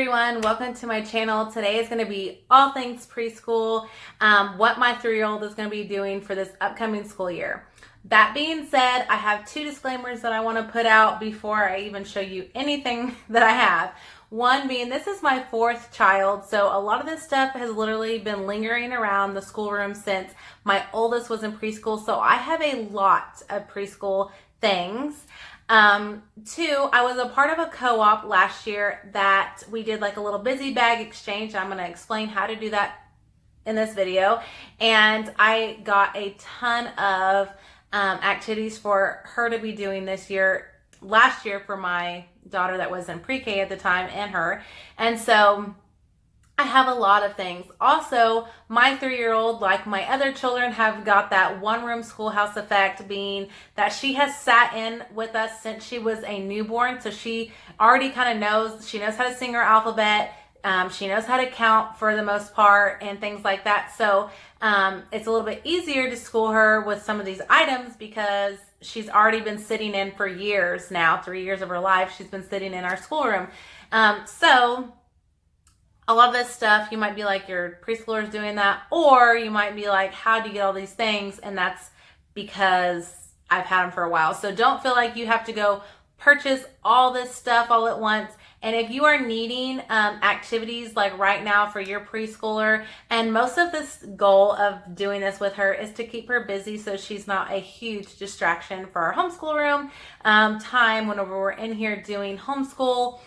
everyone, welcome to my channel. Today is going to be all things preschool, what my 3-year-old is going to be doing for this upcoming school year. That being said, I have 2 disclaimers that I want to put out before I even show you anything that I have. One being, this is my 4th child, so a lot of this stuff has literally been lingering around the schoolroom since my oldest was in preschool, so I have a lot of preschool things. 2, I was a part of a co-op last year that we did like a little busy bag exchange. I'm going to explain how to do that in this video. And I got a ton of activities for her to be doing this year, last year for my daughter that was in pre-K at the time and her. And so I have a lot of things. Also, my 3-year-old, like my other children, have got that one-room schoolhouse effect, being that she has sat in with us since she was a newborn. So she already kind of knows, she knows how to sing her alphabet. She knows how to count for the most part and things like that. So it's a little bit easier to school her with some of these items because she's already been sitting in for years now, 3 years of her life. She's been sitting in our schoolroom. So a lot of this stuff, you might be like, your preschooler's doing that, or you might be like, how do you get all these things? And that's because I've had them for a while. So don't feel like you have to go purchase all this stuff all at once. And if you are needing activities like right now for your preschooler, and most of this goal of doing this with her is to keep her busy so she's not a huge distraction for our homeschool room time whenever we're in here doing homeschool.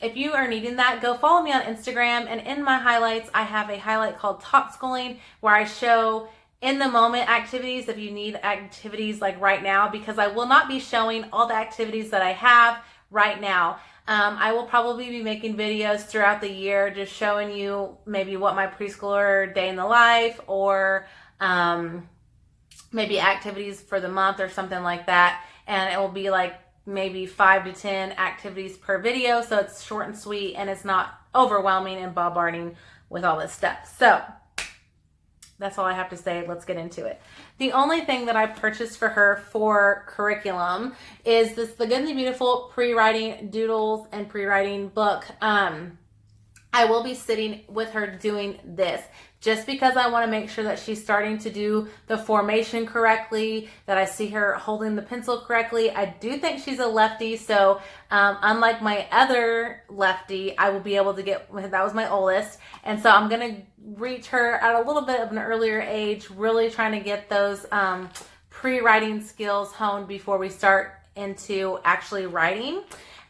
If you are needing that, go follow me on Instagram, and in my highlights, I have a highlight called Top Schooling where I show in the moment activities if you need activities like right now, because I will not be showing all the activities that I have right now. I will probably be making videos throughout the year just showing you maybe what my preschooler day in the life, or maybe activities for the month or something like that. And it will be like maybe 5 to 10 activities per video, so it's short and sweet and it's not overwhelming and bombarding with all this stuff. So that's all I have to say. Let's get into it. The only thing that I purchased for her for curriculum is this The Good and the Beautiful Prewriting Doodles and Prewriting book. I will be sitting with her doing this just because I want to make sure that she's starting to do the formation correctly, that I see her holding the pencil correctly. I do think she's a lefty, so unlike my other lefty, I will be able to get, that was my oldest, and so I'm going to reach her at a little bit of an earlier age, really trying to get those pre-writing skills honed before we start into actually writing.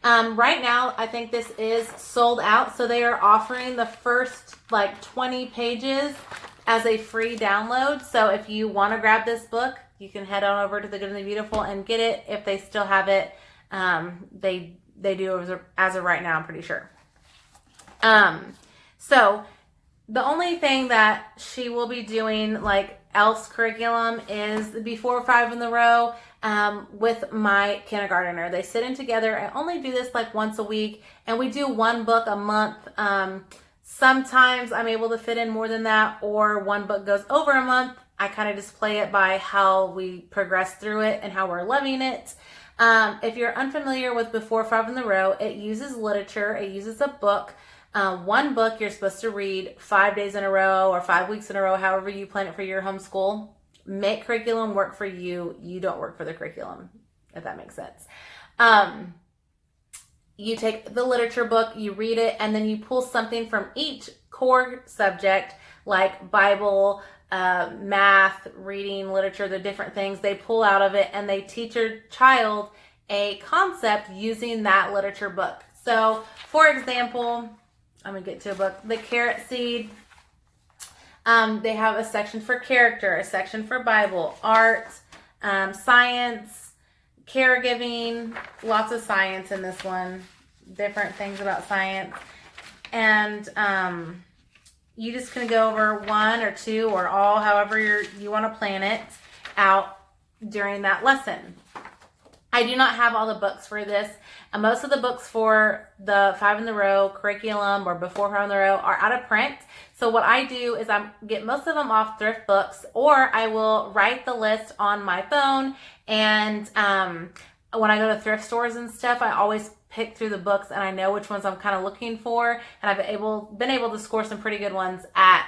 Right now, I think this is sold out, so they are offering the first like 20 pages as a free download. So if you want to grab this book, you can head on over to The Good and the Beautiful and get it if they still have it. They do as of right now, I'm pretty sure. So the only thing that she will be doing like else curriculum is before 5 in the row with my kindergartner. They sit in together. I only do this like once a week, and we do 1 book a month. Sometimes I'm able to fit in more than that, or 1 book goes over a month. I kind of just play it by how we progress through it and how we're loving it. If you're unfamiliar with Before 5 in the Row, it uses literature. It uses a book. 1 book you're supposed to read 5 days in a row or 5 weeks in a row, however you plan it for your homeschool. Make curriculum work for you. You don't work for the curriculum, if that makes sense. You take the literature book, you read it, and then you pull something from each core subject, like Bible, math, reading, literature, the different things they pull out of it, and they teach your child a concept using that literature book. So, for example, I'm going to get to a book, The Carrot Seed. They have a section for character, a section for Bible, art, science, caregiving, lots of science in this one, different things about science. And you just can go over 1 or 2 or all, however you want to plan it out during that lesson. I do not have all the books for this. Most of the books for the 5 in the row curriculum or Before 5 in the row are out of print. So what I do is I get most of them off thrift books, or I will write the list on my phone, and when I go to thrift stores and stuff, I always pick through the books and I know which ones I'm kind of looking for. And I've been able to score some pretty good ones at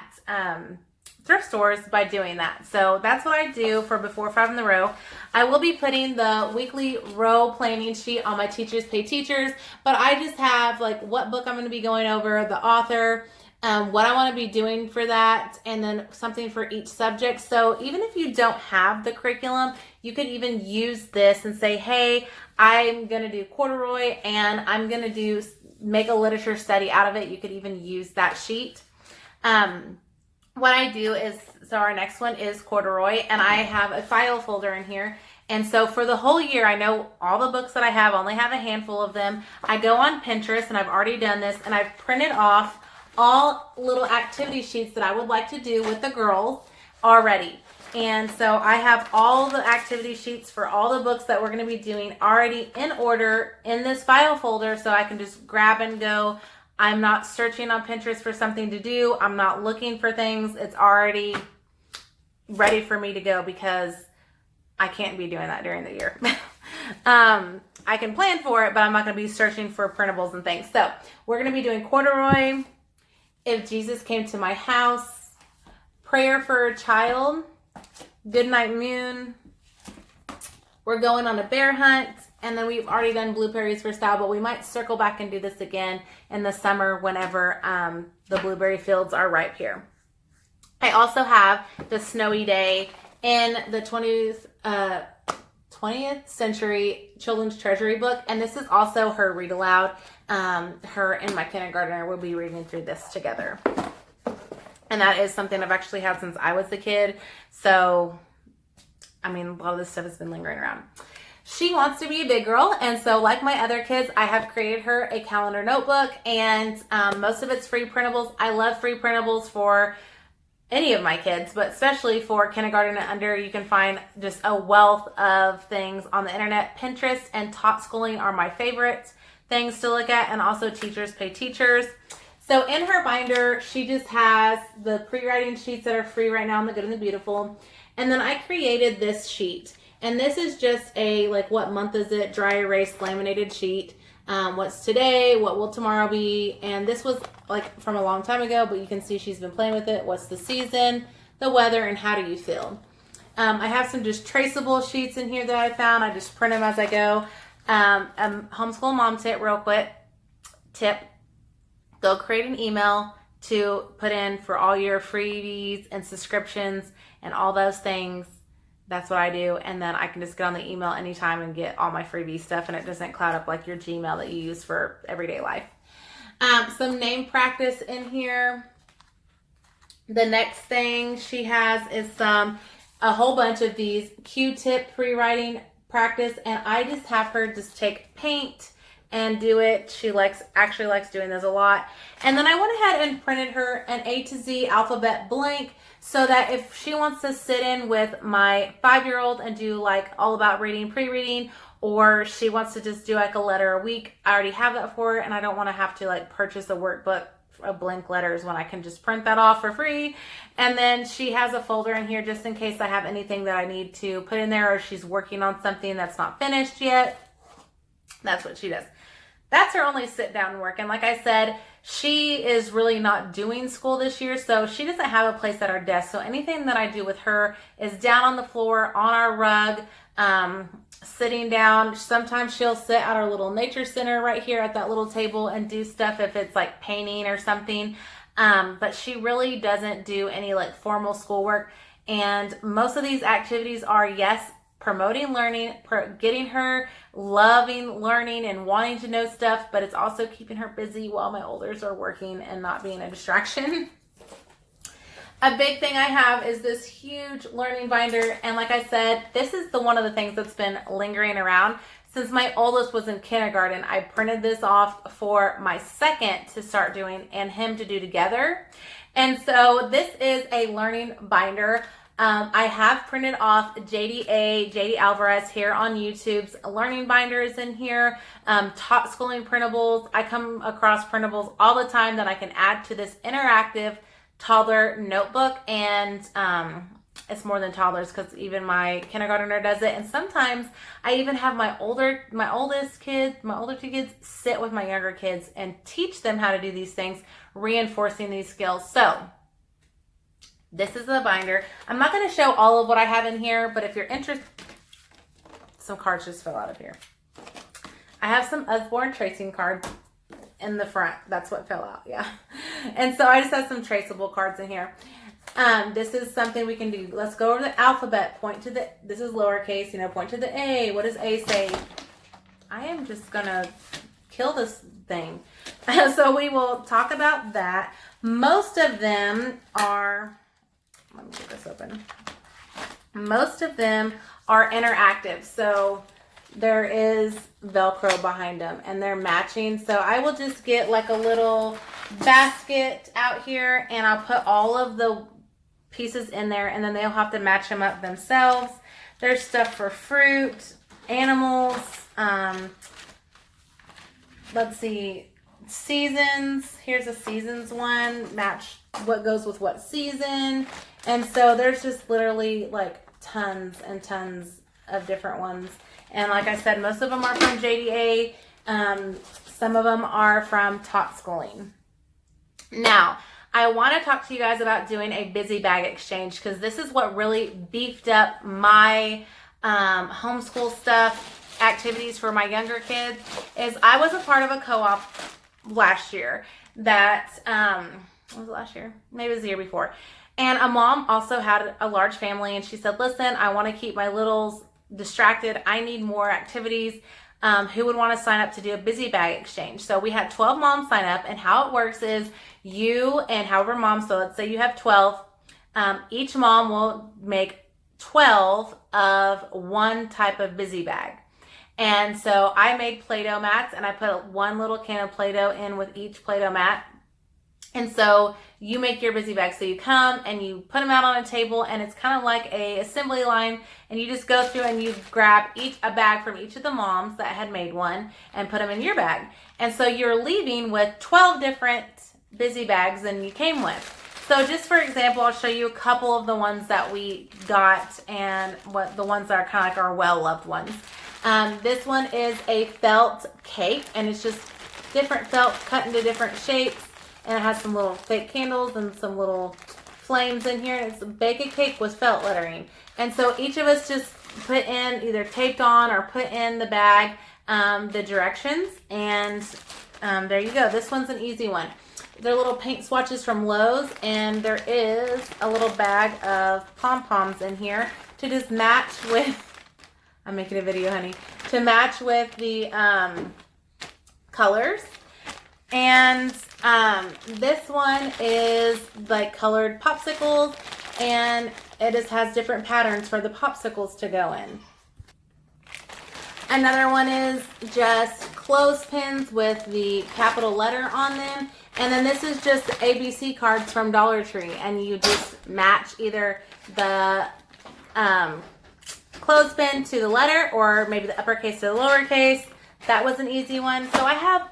thrift stores by doing that. So that's what I do for Before 5 in the Row. I will be putting the weekly row planning sheet on my Teachers Pay Teachers, but I just have like what book I'm going to be going over, the author, what I want to be doing for that, and then something for each subject. So even if you don't have the curriculum, you could even use this and say, hey, I'm going to do corduroy and I'm going to make a literature study out of it. You could even use that sheet. What I do is, so our next one is corduroy, and I have a file folder in here. And so for the whole year, I know all the books that I have, only have a handful of them. I go on Pinterest, and I've already done this, and I've printed off all little activity sheets that I would like to do with the girls already. And so I have all the activity sheets for all the books that we're going to be doing already in order in this file folder, so I can just grab and go. I'm not searching on Pinterest for something to do. I'm not looking for things. It's already ready for me to go because I can't be doing that during the year. I can plan for it, but I'm not going to be searching for printables and things. So we're going to be doing corduroy, If Jesus Came to My House, Prayer for a Child, Goodnight Moon. We're going on a bear hunt. And then we've already done blueberries for style, but we might circle back and do this again in the summer whenever the blueberry fields are ripe here. I also have the Snowy Day in the 20th Century Children's Treasury book. And this is also her read aloud. Her and my kindergartner will be reading through this together. And that is something I've actually had since I was a kid. So, I mean, a lot of this stuff has been lingering around. She wants to be a big girl, and so like my other kids, I have created her a calendar notebook, and most of it's free printables. I love free printables for any of my kids, but especially for kindergarten and under. You can find just a wealth of things on the internet. Pinterest and Top Schooling are my favorite things to look at, and also Teachers Pay Teachers. So in her binder, she just has the pre-writing sheets that are free right now in the Good and the Beautiful, and then I created this sheet. And this is just a, like, what month is it? Dry erase laminated sheet. What's today? What will tomorrow be? And this was, like, from a long time ago, but you can see she's been playing with it. What's the season, the weather, and how do you feel? I have some just traceable sheets in here that I found. I just print them as I go. Homeschool mom tip real quick. Go create an email to put in for all your freebies and subscriptions and all those things. That's what I do, and then I can just get on the email anytime and get all my freebie stuff, and it doesn't cloud up like your Gmail that you use for everyday life. Some name practice in here. The next thing she has is a whole bunch of these Q-tip pre-writing practice, and I just have her just take paint and do it. She actually likes doing this a lot. And then I went ahead and printed her an A to Z alphabet blank, so that if she wants to sit in with my 5-year-old and do like all about reading, pre-reading, or she wants to just do like a letter a week, I already have that for her, and I don't want to have to like purchase a workbook of blank letters when I can just print that off for free. And then she has a folder in here just in case I have anything that I need to put in there, or she's working on something that's not finished yet. That's what she does. That's her only sit down work. And like I said, she is really not doing school this year, so she doesn't have a place at our desk. So anything that I do with her is down on the floor, on our rug, sitting down. Sometimes she'll sit at our little nature center right here at that little table and do stuff if it's like painting or something. But she really doesn't do any like formal schoolwork. And most of these activities are, yes, promoting learning, getting her loving learning and wanting to know stuff, but it's also keeping her busy while my olders are working and not being a distraction. A big thing I have is this huge learning binder, and like I said, this is one of the things that's been lingering around since my oldest was in kindergarten. I printed this off for my second to start doing and him to do together. And so this is a learning binder. I have printed off JD Alvarez here on YouTube's learning binders in here, Top Schooling printables. I come across printables all the time that I can add to this interactive toddler notebook, and it's more than toddlers because even my kindergartner does it. And sometimes I even have my older two kids sit with my younger kids and teach them how to do these things, reinforcing these skills. So this is the binder. I'm not going to show all of what I have in here, but if you're interested, some cards just fell out of here. I have some Usborne tracing cards in the front. That's what fell out, yeah. And so I just have some traceable cards in here. This is something we can do. Let's go over the alphabet. Point to the, this is lowercase, point to the A. What does A say? I am just going to kill this thing. So we will talk about that. Most of them are, let me get this open. Most of them are interactive. So there is Velcro behind them and they're matching. So I will just get like a little basket out here and I'll put all of the pieces in there and then they'll have to match them up themselves. There's stuff for fruit, animals, let's see, seasons. Here's a seasons one, match what goes with what season. And so there's just literally like tons and tons of different ones. And like I said, most of them are from JDA. Some of them are from Tot Schooling. Now, I want to talk to you guys about doing a busy bag exchange because this is what really beefed up my homeschool stuff, activities for my younger kids, is I was a part of a co-op last year that, what was it last year? Maybe it was the year before. And a mom also had a large family and she said, listen, I want to keep my littles distracted. I need more activities. Who would want to sign up to do a busy bag exchange? So we had 12 moms sign up, and how it works is you and however moms, so let's say you have 12, each mom will make 12 of one type of busy bag. And so I made Play-Doh mats and I put one little can of Play-Doh in with each Play-Doh mat. And so you make your busy bag. So you come and you put them out on a table and it's kind of like a assembly line and you just go through and you grab a bag from each of the moms that had made one and put them in your bag. And so you're leaving with 12 different busy bags than you came with. So just for example, I'll show you a couple of the ones that we got and what the ones that are kind of like our well-loved ones. This one is a felt cake and it's just different felt cut into different shapes. And it has some little fake candles and some little flames in here. It's a bake a cake with felt lettering. And so each of us just put in, either taped on or put in the bag, the directions. And there you go. This one's an easy one. They're little paint swatches from Lowe's. And there is a little bag of pom-poms in here to just match with, I'm making a video, honey, to match with the colors. And this one is like colored popsicles and it just has different patterns for the popsicles to go in. Another one is just clothespins with the capital letter on them. And then this is just ABC cards from Dollar Tree and you just match either the clothespin to the letter or maybe the uppercase to the lowercase. That was an easy one. So I have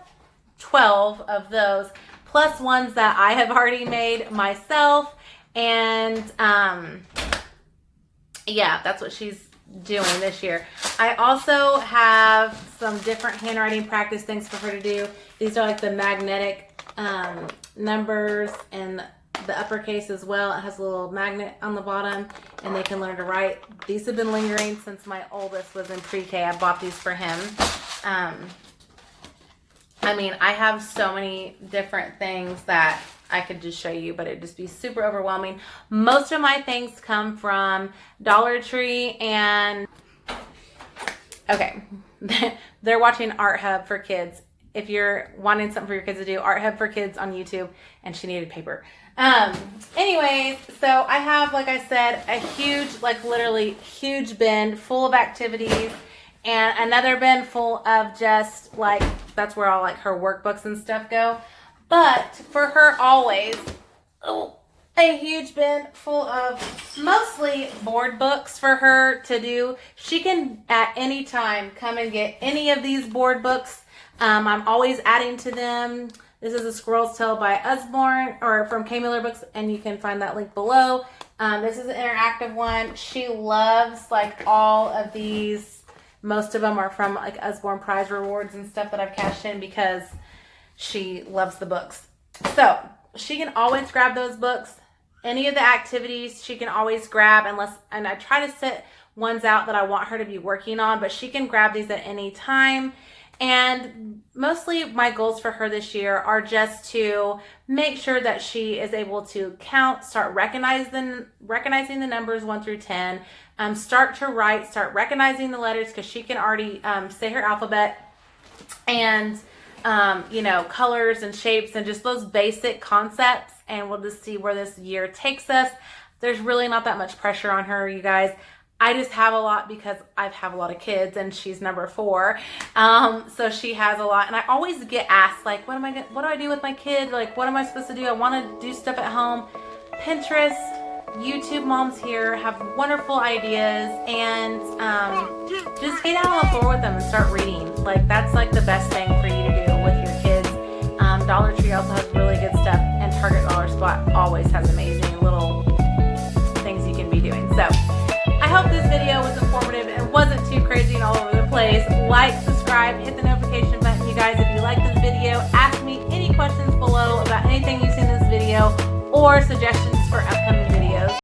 12 of those plus ones that I have already made myself. And yeah, that's what she's doing this year. I also have some different handwriting practice things for her to do. These are like the magnetic numbers and the uppercase as well. It has a little magnet on the bottom and they can learn to write. These have been lingering since my oldest was in pre-K. I bought these for him. I mean, I have so many different things that I could just show you, but it'd just be super overwhelming. Most of my things come from Dollar Tree and, okay, they're watching Art Hub for Kids. If you're wanting something for your kids to do, Art Hub for Kids on YouTube, and she needed paper. Anyways, so I have, like I said, a huge, like literally huge bin full of activities. And another bin full of just like, that's where all like her workbooks and stuff go. But for her always, a huge bin full of mostly board books for her to do. She can at any time come and get any of these board books. I'm always adding to them. This is A Squirrel's Tale by Usborne or from K. Miller Books, and you can find that link below. This is an interactive one. She loves like all of these. Most of them are from like Usborne Prize rewards and stuff that I've cashed in because she loves the books. So she can always grab those books. Any of the activities she can always grab, and I try to set ones out that I want her to be working on, but she can grab these at any time. And mostly my goals for her this year are just to make sure that she is able to count, start recognizing the numbers 1 through 10, start to write, start recognizing the letters because she can already say her alphabet, and colors and shapes and just those basic concepts. And we'll just see where this year takes us. There's really not that much pressure on her, you guys. I just have a lot because I have a lot of kids and she's number 4. So she has a lot. And I always get asked, like, what do I do with my kid? Like, what am I supposed to do? I want to do stuff at home. Pinterest, YouTube moms here have wonderful ideas, and just get out on the floor with them and start reading. Like, that's like the best thing for you to do with your kids. Dollar Tree also has really good stuff, and Target Dollar Spot always has amazing little things you can be doing. So I hope this video was informative and wasn't too crazy and all over the place. Like, subscribe, hit the notification button. You guys, if you like this video, ask me any questions below about anything you see in this video or suggestions for upcoming